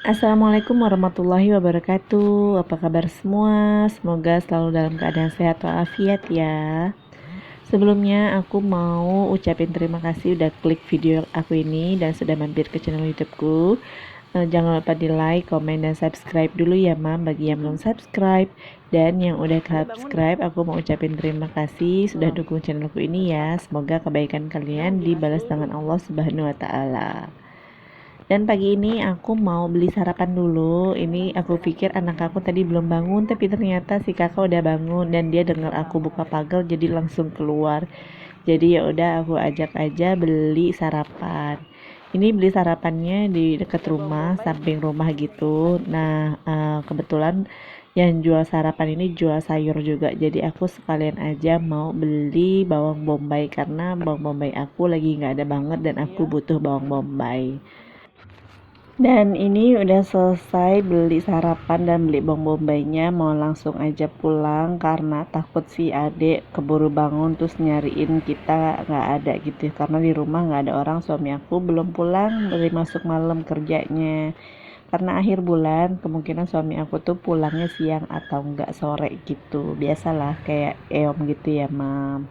Assalamualaikum warahmatullahi wabarakatuh. Apa kabar semua? Semoga selalu dalam keadaan sehat walafiat ya. Sebelumnya aku mau ucapin terima kasih udah klik video aku ini dan sudah mampir ke channel YouTubeku. Jangan lupa di like, komen, dan subscribe dulu ya mam bagi yang belum subscribe. Dan yang udah subscribe aku mau ucapin terima kasih sudah dukung channelku ini ya. Semoga kebaikan kalian dibalas dengan Allah Subhanahu wa taala. Dan pagi ini aku mau beli sarapan dulu. Ini aku pikir anak aku tadi belum bangun, tapi ternyata si kakak udah bangun dan dia dengar aku buka pagar jadi langsung keluar. Jadi ya udah aku ajak aja beli sarapan. Ini beli sarapannya di dekat rumah, samping rumah gitu. Nah, kebetulan yang jual sarapan ini jual sayur juga. Jadi aku sekalian aja mau beli bawang bombay karena bawang bombay aku lagi nggak ada banget dan aku butuh bawang bombay. Dan ini udah selesai beli sarapan dan beli bawang bombaynya, mau langsung aja pulang karena takut si adek keburu bangun terus nyariin kita nggak ada gitu ya. Karena di rumah nggak ada orang, suami aku belum pulang dari masuk malam kerjanya. Karena akhir bulan kemungkinan suami aku tuh pulangnya siang atau enggak sore gitu. Biasalah kayak eom gitu ya mam.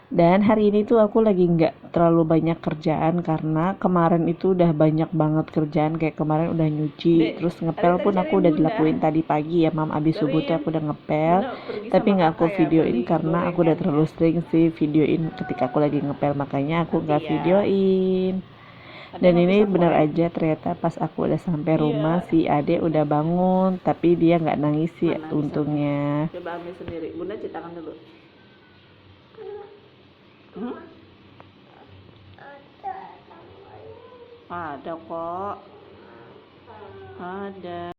Dan hari ini tuh aku lagi nggak terlalu banyak kerjaan karena kemarin itu udah banyak banget kerjaan. Kayak kemarin udah nyuci, terus ngepel pun aku udah dilakuin tadi pagi ya mam. Abis subuh tuh aku udah ngepel, tapi nggak aku videoin karena aku udah terlalu sering sih videoin ketika aku lagi ngepel, makanya aku nggak videoin. Dan ini bener aja, ternyata pas aku udah sampai rumah si Ade udah bangun, tapi dia nggak nangis sih untungnya. Coba ambil sendiri, bunda cuci tangan dulu. Ada kok, ada.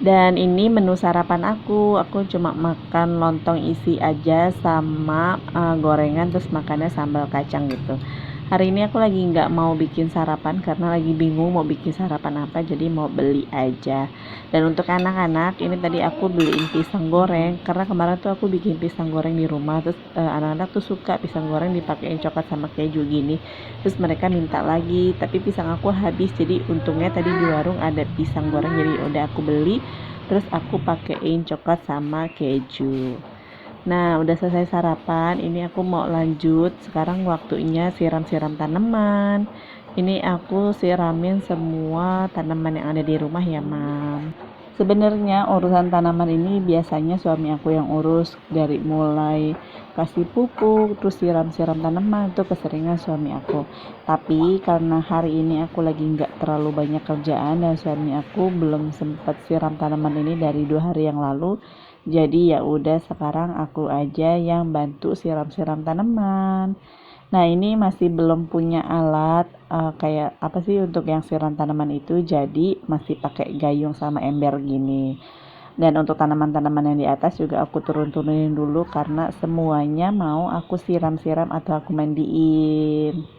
Dan ini menu sarapan aku cuma makan lontong isi aja sama gorengan, terus makannya sambal kacang gitu. Hari ini aku lagi nggak mau bikin sarapan karena lagi bingung mau bikin sarapan apa, jadi mau beli aja. Dan untuk anak-anak ini tadi aku beliin pisang goreng karena kemarin tuh aku bikin pisang goreng di rumah, terus anak-anak tuh suka pisang goreng dipakein coklat sama keju gini, terus mereka minta lagi, tapi pisang aku habis. Jadi untungnya tadi di warung ada pisang goreng, jadi udah aku beli, terus aku pakein coklat sama keju. Nah, udah selesai sarapan, ini aku mau lanjut. Sekarang waktunya siram-siram tanaman. Ini aku siramin semua tanaman yang ada di rumah ya, Mam. Sebenarnya urusan tanaman ini biasanya suami aku yang urus, dari mulai kasih pupuk, terus siram-siram tanaman itu keseringan suami aku. Tapi karena hari ini aku lagi nggak terlalu banyak kerjaan dan suami aku belum sempat siram tanaman ini dari 2 hari yang lalu, jadi ya udah sekarang aku aja yang bantu siram-siram tanaman. Nah, ini masih belum punya alat kayak apa sih untuk yang siram tanaman itu, jadi masih pakai gayung sama ember gini. Dan untuk tanaman-tanaman yang di atas juga aku turun-turunin dulu karena semuanya mau aku siram-siram atau aku mandiin.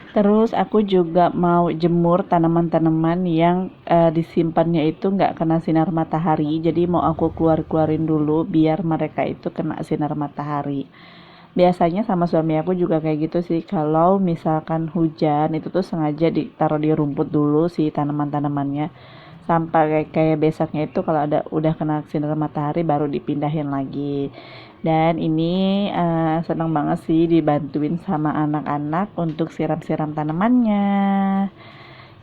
Terus aku juga mau jemur tanaman-tanaman yang disimpannya itu nggak kena sinar matahari. Jadi mau aku keluarin dulu biar mereka itu kena sinar matahari. Biasanya sama suami aku juga kayak gitu sih. Kalau misalkan hujan itu tuh sengaja ditaruh di rumput dulu si tanaman-tanamannya, sampai kayak besoknya itu kalau ada udah kena sinar matahari baru dipindahin lagi. Dan ini seneng banget sih dibantuin sama anak-anak untuk siram-siram tanamannya.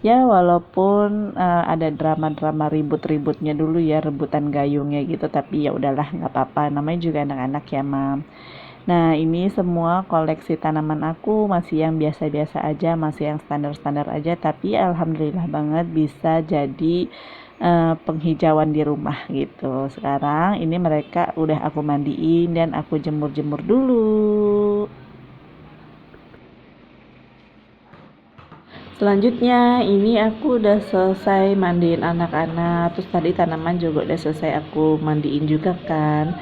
Ya walaupun ada drama-drama ribut-ributnya dulu ya, rebutan gayungnya gitu, tapi ya udahlah nggak apa-apa, namanya juga anak-anak ya mam. Nah, ini semua koleksi tanaman aku masih yang biasa-biasa aja, masih yang standar-standar aja, tapi alhamdulillah banget bisa jadi penghijauan di rumah gitu. Sekarang ini mereka udah aku mandiin dan aku jemur-jemur dulu. Selanjutnya ini aku udah selesai mandiin anak-anak, terus tadi tanaman juga udah selesai aku mandiin juga kan.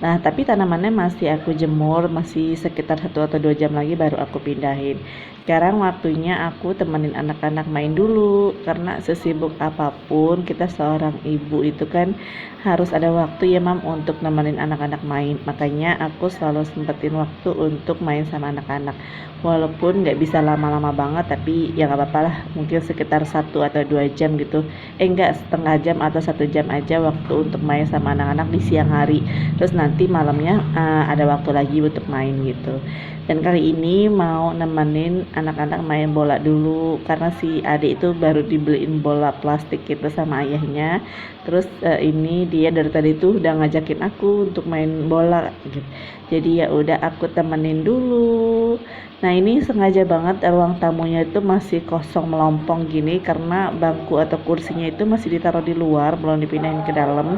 Nah, tapi tanamannya masih aku jemur, masih sekitar 1 atau 2 jam lagi baru aku pindahin. Sekarang waktunya aku temenin anak-anak main dulu, karena sesibuk apapun kita seorang ibu itu kan harus ada waktu ya mam untuk nemenin anak-anak main. Makanya aku selalu sempetin waktu untuk main sama anak-anak. Walaupun nggak bisa lama-lama banget, tapi ya nggak apa-apa lah, mungkin sekitar 1 atau 2 jam gitu. Enggak, setengah jam atau 1 jam aja waktu untuk main sama anak-anak di siang hari. Terus nanti malamnya ada waktu lagi untuk main gitu. Dan kali ini mau nemenin anak-anak main bola dulu, karena si adik itu baru dibeliin bola plastik gitu sama ayahnya. Terus ini dia dari tadi tuh udah ngajakin aku untuk main bola gitu. Jadi ya udah aku temenin dulu. Nah, ini sengaja banget ruang tamunya itu masih kosong melompong gini, karena bangku atau kursinya itu masih ditaruh di luar, belum dipindahin ke dalam.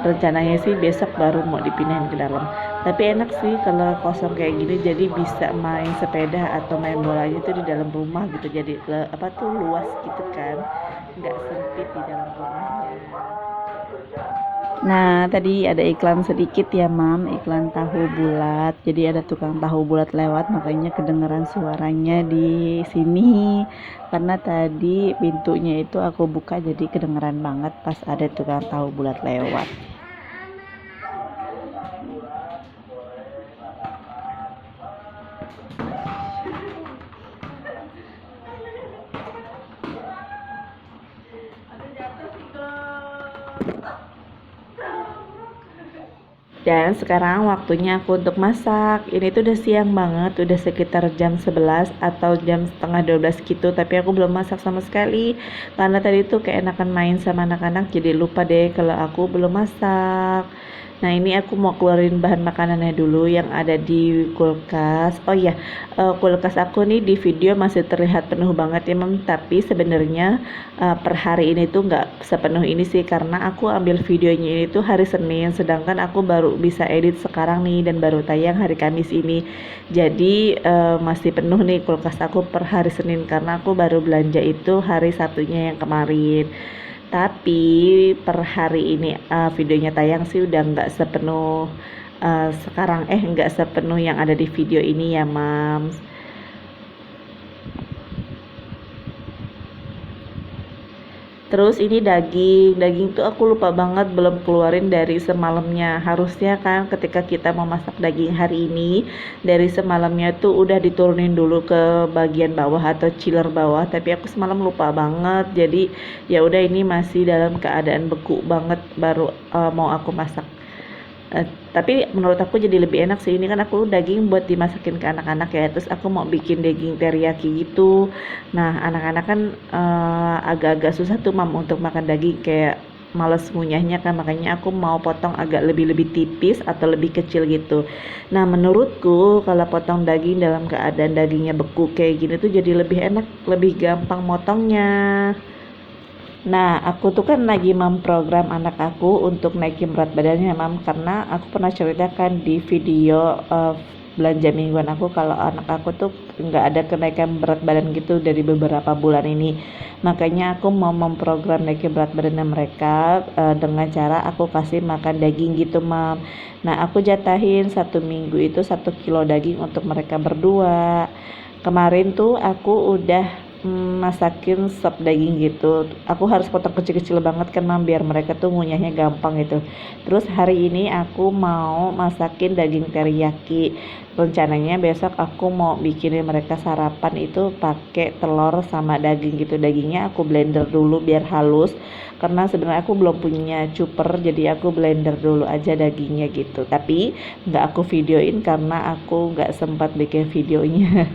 Rencananya sih besok baru mau dipindahin ke dalam. Tapi enak sih kalau kosong kayak gini, jadi bisa main sepeda atau main bolanya itu di dalam rumah gitu. Jadi apa tuh, luas gitu kan, nggak sempit di dalam rumahnya. Nah, tadi ada iklan sedikit ya mam, iklan tahu bulat. Jadi ada tukang tahu bulat lewat, makanya kedengeran suaranya di sini. Karena tadi pintunya itu aku buka, jadi kedengeran banget pas ada tukang tahu bulat lewat. Dan sekarang waktunya aku untuk masak. Ini tuh udah siang banget, udah sekitar jam 11 atau jam setengah 12 gitu. Tapi aku belum masak sama sekali, karena tadi tuh keenakan main sama anak-anak, jadi lupa deh kalau aku belum masak. Nah, ini aku mau keluarin bahan makanannya dulu yang ada di kulkas. Oh iya, kulkas aku nih di video masih terlihat penuh banget ya mam. Tapi sebenarnya per hari ini tuh nggak sepenuh ini sih, karena aku ambil videonya ini tuh hari Senin, sedangkan aku baru bisa edit sekarang nih dan baru tayang hari Kamis ini. Jadi masih penuh nih kulkas aku per hari Senin, karena aku baru belanja itu hari Sabtunya yang kemarin. Tapi per hari ini videonya tayang sih udah nggak sepenuh sekarang, nggak sepenuh yang ada di video ini ya mams. Terus ini daging tuh aku lupa banget belum keluarin dari semalamnya. Harusnya kan ketika kita mau masak daging hari ini, dari semalamnya tuh udah diturunin dulu ke bagian bawah atau chiller bawah, tapi aku semalam lupa banget. Jadi ya udah, ini masih dalam keadaan beku banget, baru mau aku masak. Tapi menurut aku jadi lebih enak sih, ini kan aku daging buat dimasakin ke anak-anak ya, terus aku mau bikin daging teriyaki gitu. Nah, anak-anak kan agak-agak susah tuh mam untuk makan daging, kayak males ngunyahnya kan, makanya aku mau potong agak lebih tipis atau lebih kecil gitu. Nah, menurutku kalau potong daging dalam keadaan dagingnya beku kayak gini tuh jadi lebih enak, lebih gampang motongnya. Nah, aku tuh kan lagi memprogram anak aku untuk naikin berat badannya, mam. Karena aku pernah ceritakan di video belanja mingguan aku kalau anak aku tuh nggak ada kenaikan berat badan gitu dari beberapa bulan ini. Makanya aku mau memprogram naikin berat badannya mereka dengan cara aku kasih makan daging gitu, mam. Nah, aku jatahin 1 minggu itu 1 kilo daging untuk mereka berdua. Kemarin tuh aku udah masakin sop daging gitu. Aku harus potong kecil-kecil banget kan mam, biar mereka tuh ngunyahnya gampang gitu. Terus hari ini aku mau masakin daging teriyaki. Rencananya besok aku mau bikinin mereka sarapan itu pakai telur sama daging gitu. Dagingnya aku blender dulu biar halus, karena sebenarnya aku belum punya chopper, jadi aku blender dulu aja dagingnya gitu. Tapi nggak aku videoin karena aku nggak sempat bikin videonya.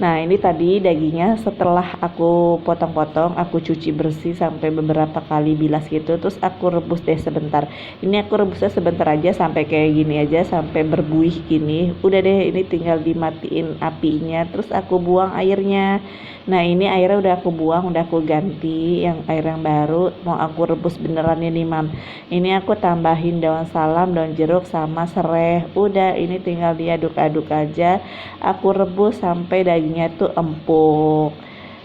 Nah, ini tadi dagingnya setelah aku potong-potong, aku cuci bersih sampai beberapa kali bilas gitu, terus aku rebus deh sebentar. Ini aku rebusnya sebentar aja, sampai kayak gini aja, sampai berbuih gini. Udah deh, ini tinggal dimatiin apinya, terus aku buang airnya. Nah, ini airnya udah aku buang, udah aku ganti yang air yang baru. Mau aku rebus beneran ini mam. Ini aku tambahin daun salam, daun jeruk, sama serai. Udah, ini tinggal diaduk-aduk aja. Aku rebus sampai dagingnya tuh empuk.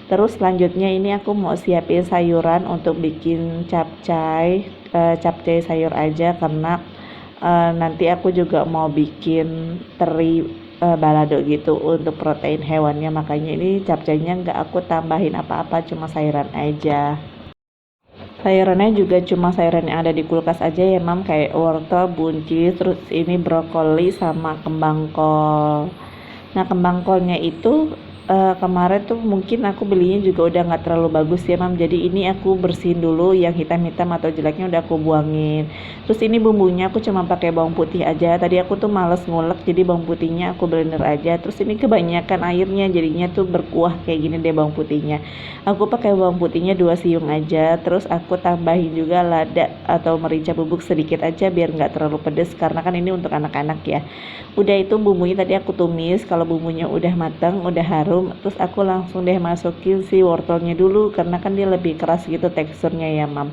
Terus selanjutnya ini aku mau siapin sayuran untuk bikin capcay. Capcay sayur aja, karena Nanti aku juga mau bikin teri balado gitu untuk protein hewannya, makanya ini capcaynya nggak aku tambahin apa-apa, cuma sayuran aja. Sayurannya juga cuma sayuran yang ada di kulkas aja ya mam, kayak wortel, buncis, terus ini brokoli sama kembang kol. Nah, kembang kolnya itu kemarin tuh mungkin aku belinya juga udah nggak terlalu bagus ya mam, jadi ini aku bersihin dulu yang hitam-hitam atau jeleknya, udah aku buangin. Terus ini bumbunya aku cuma pakai bawang putih aja, tadi aku tuh males ngulek jadi bawang putihnya aku blender aja. Terus ini kebanyakan airnya jadinya tuh berkuah kayak gini deh bawang putihnya. Aku pakai bawang putihnya 2 siung aja, terus aku tambahin juga lada atau merica bubuk sedikit aja biar nggak terlalu pedes, karena kan ini untuk anak-anak ya. Udah, itu bumbunya tadi aku tumis. Kalau bumbunya udah matang, udah harum, terus aku langsung deh masukin si wortelnya dulu, karena kan dia lebih keras gitu teksturnya ya mam.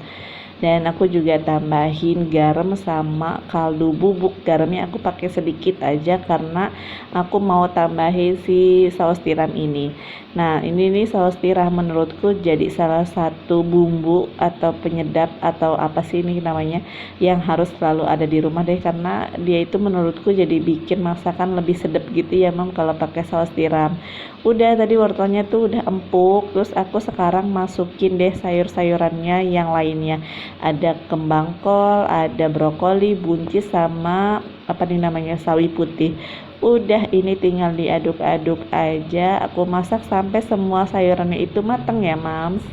Dan aku juga tambahin garam sama kaldu bubuk. Garamnya aku pakai sedikit aja karena aku mau tambahin si saus tiram ini. Nah, ini nih saus tiram menurutku jadi salah satu bumbu atau penyedap atau apa sih ini namanya, yang harus selalu ada di rumah deh, karena dia itu menurutku jadi bikin masakan lebih sedap gitu ya mam kalau pakai saus tiram. Udah, tadi wortelnya tuh udah empuk, terus aku sekarang masukin deh sayur-sayurannya yang lainnya. Ada kembang kol, ada brokoli, buncis, sama apa nih namanya, sawi putih. Udah, ini tinggal diaduk-aduk aja. Aku masak sampai semua sayurannya itu mateng ya mams.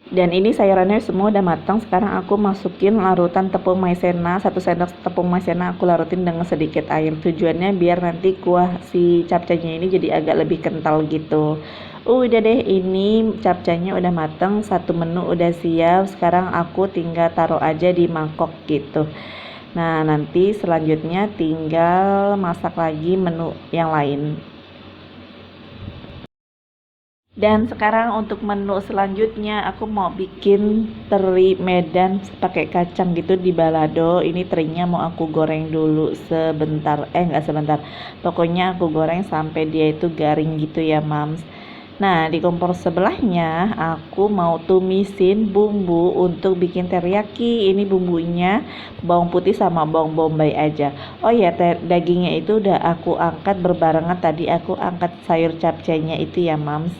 Dan ini sayurannya semua udah matang. Sekarang aku masukin larutan tepung maizena, 1 sendok tepung maizena aku larutin dengan sedikit air. Tujuannya biar nanti kuah si capcaynya ini jadi agak lebih kental gitu. Udah deh, ini capcaynya udah mateng, satu menu udah siap. Sekarang aku tinggal taruh aja di mangkok gitu. Nah, nanti selanjutnya tinggal masak lagi menu yang lain. Dan sekarang untuk menu selanjutnya aku mau bikin teri Medan pakai kacang gitu di balado. Ini terinya mau aku goreng dulu sebentar, nggak sebentar, pokoknya aku goreng sampai dia itu garing gitu ya mams. Nah, di kompor sebelahnya aku mau tumisin bumbu untuk bikin teriyaki. Ini bumbunya bawang putih sama bawang bombay aja. Oh ya, dagingnya itu udah aku angkat berbarengan, tadi aku angkat sayur capcaynya itu ya mams.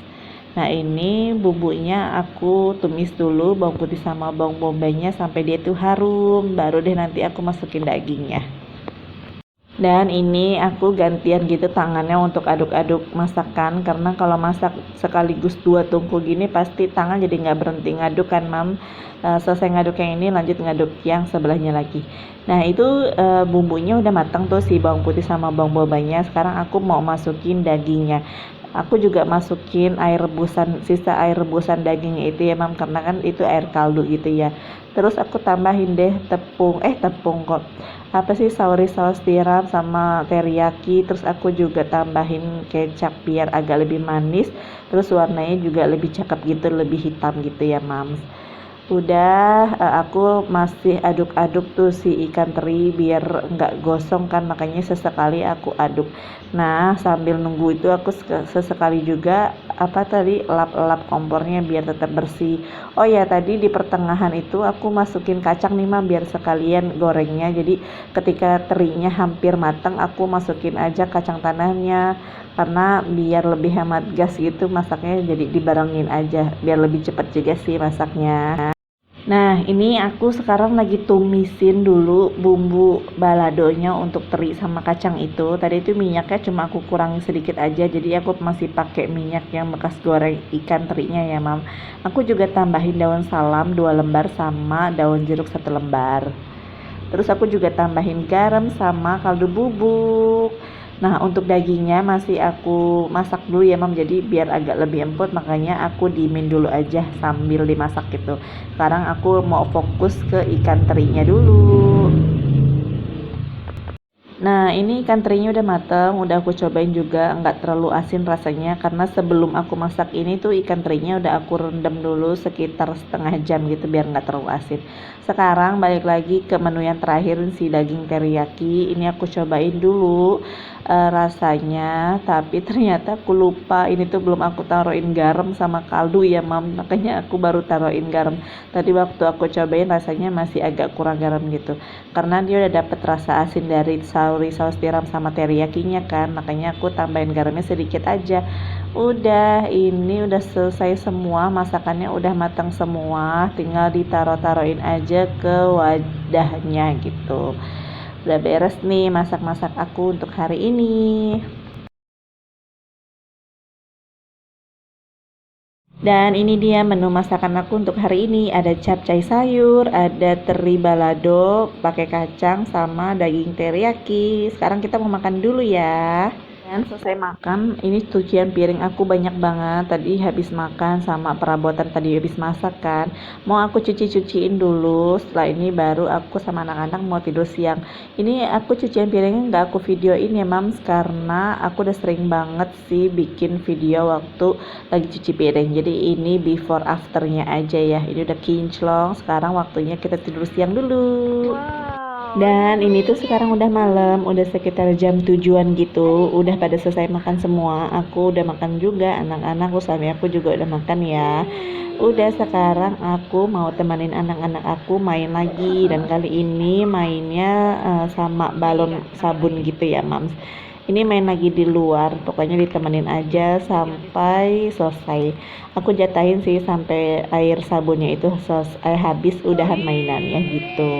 Nah, ini bumbunya aku tumis dulu bawang putih sama bawang bombaynya sampai dia tuh harum, baru deh nanti aku masukin dagingnya. Dan ini aku gantian gitu tangannya untuk aduk-aduk masakan, karena kalau masak sekaligus 2 tungku gini pasti tangan jadi nggak berhenti ngaduk kan mam. Selesai ngaduk yang ini lanjut ngaduk yang sebelahnya lagi. Nah, itu bumbunya udah matang tuh si bawang putih sama bawang bombaynya. Sekarang aku mau masukin dagingnya. Aku juga masukin air rebusan, sisa air rebusan dagingnya itu ya mam, karena kan itu air kaldu gitu ya. Terus aku tambahin deh tepung kok, apa sih, saus tiram sama teriyaki. Terus aku juga tambahin kecap biar agak lebih manis, terus warnanya juga lebih cakep gitu, lebih hitam gitu ya mams. Udah, aku masih aduk-aduk tuh si ikan teri biar nggak gosong kan, makanya sesekali aku aduk. Nah, sambil nunggu itu aku sesekali juga apa tadi, lap-lap kompornya biar tetap bersih. Oh ya, tadi di pertengahan itu aku masukin kacang nih mam biar sekalian gorengnya. Jadi ketika terinya hampir matang aku masukin aja kacang tanahnya, karena biar lebih hemat gas gitu masaknya, jadi dibarengin aja biar lebih cepat juga sih masaknya. Nah, ini aku sekarang lagi tumisin dulu bumbu baladonya untuk teri sama kacang itu. Tadi itu minyaknya cuma aku kurangi sedikit aja, jadi aku masih pakai minyak yang bekas goreng ikan terinya ya mam. Aku juga tambahin daun salam 2 lembar sama daun jeruk 1 lembar. Terus aku juga tambahin garam sama kaldu bubuk. Nah, untuk dagingnya masih aku masak dulu ya mam, jadi biar agak lebih empuk, makanya aku diemin dulu aja sambil dimasak gitu. Sekarang aku mau fokus ke ikan terinya dulu. Nah, ini ikan terinya udah mateng, udah aku cobain juga, nggak terlalu asin rasanya karena sebelum aku masak ini tuh ikan terinya udah aku rendam dulu sekitar setengah jam gitu biar nggak terlalu asin. Sekarang balik lagi ke menu yang terakhir, si daging teriyaki. Ini aku cobain dulu rasanya, tapi ternyata aku lupa ini tuh belum aku taruhin garam sama kaldu ya mam, makanya aku baru taruhin garam. Tadi waktu aku cobain rasanya masih agak kurang garam gitu karena dia udah dapet rasa asin dari saus tiram sama teriyakinya kan, makanya aku tambahin garamnya sedikit aja. Udah, ini udah selesai semua, masakannya udah matang semua, tinggal ditaruh-taruhin aja ke wadahnya gitu. Udah beres nih masak-masak aku untuk hari ini. Dan ini dia menu masakan aku untuk hari ini. Ada capcay sayur, ada teri balado pakai kacang sama daging teriyaki. Sekarang kita mau makan dulu ya. Dan selesai makan, ini cucian piring aku banyak banget. Tadi habis makan sama perabotan tadi habis masak kan. Mau aku cuci-cuciin dulu. Setelah ini baru aku sama anak-anak mau tidur siang. Ini aku cucian piringnya nggak aku videoin ya mams, karena aku udah sering banget sih bikin video waktu lagi cuci piring. Jadi ini before afternya aja ya. Ini udah kinclong. Sekarang waktunya kita tidur siang dulu. Dan ini tuh sekarang udah malam, udah sekitar jam 7-an gitu. Udah pada selesai makan semua. Aku udah makan juga, anak-anak, suami aku juga udah makan ya. Udah, sekarang aku mau temanin anak-anak aku main lagi. Dan kali ini mainnya sama balon sabun gitu ya mams. Ini main lagi di luar, pokoknya ditemenin aja sampai selesai. Aku jatahin sih sampai air sabunnya itu selesai habis, udahan mainannya gitu.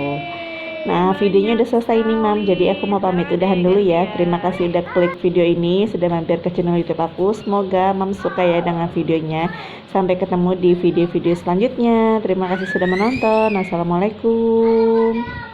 Nah, videonya udah selesai nih, Mam. Jadi aku mau pamit udahan dulu ya. Terima kasih udah klik video ini, sudah mampir ke channel YouTube aku. Semoga Mam suka ya dengan videonya. Sampai ketemu di video-video selanjutnya. Terima kasih sudah menonton. Assalamualaikum.